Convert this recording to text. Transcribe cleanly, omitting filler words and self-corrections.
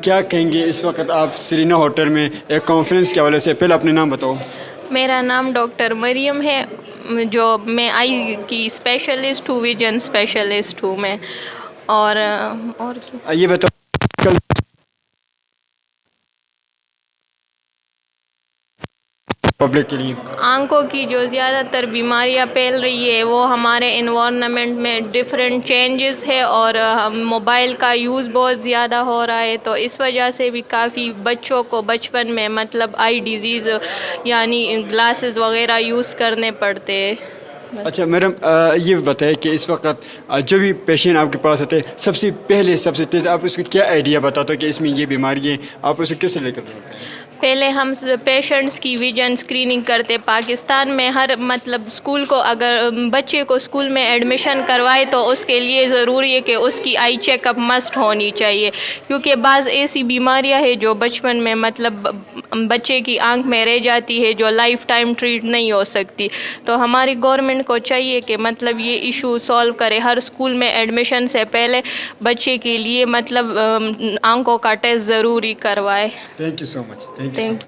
کیا کہیں گے اس وقت آپ سرینا ہوٹل میں ایک کانفرنس کے حوالے سے؟ پہلے اپنے نام بتاؤ. میرا نام ڈاکٹر مریم ہے، جو میں آئی کی اسپیشلسٹ ہوں، ویژن اسپیشلسٹ ہوں میں. اور یہ بتاؤ کل پبلک کے لیے آنکھوں کی جو زیادہ تر بیماریاں پھیل رہی ہے وہ ہمارے انوائرنمنٹ میں ڈفرینٹ چینجز ہے، اور موبائل کا یوز بہت زیادہ ہو رہا ہے، تو اس وجہ سے بھی کافی بچوں کو بچپن میں مطلب آئی ڈیزیز یعنی گلاسز وغیرہ یوز کرنے پڑتے ہیں. اچھا میڈم، یہ بتائیں کہ اس وقت جو بھی پیشنٹ آپ کے پاس آتے ہیں، سب سے تیز آپ اس کو کیا آئیڈیا بتاتے ہو کہ اس میں یہ بیماری ہے، آپ اسے کس سے لے کر بتاتے ہیں؟ پہلے ہم پیشنٹس کی ویژن اسکریننگ کرتے. پاکستان میں ہر مطلب اسکول کو اگر بچے کو اسکول میں ایڈمیشن کروائے تو اس کے لیے ضروری ہے کہ اس کی آئی چیک اپ مسٹ ہونی چاہیے، کیونکہ بعض ایسی بیماریاں ہیں جو بچپن میں مطلب بچے کی آنکھ میں رہ جاتی ہے، جو لائف ٹائم ٹریٹ نہیں ہو سکتی. تو ہماری گورنمنٹ کو چاہیے کہ مطلب یہ ایشو سولو کرے. ہر اسکول میں ایڈمیشن سے پہلے بچے کے لیے مطلب آنکھوں کا ٹیسٹ ضروری کروائے. Thank you so much. Thank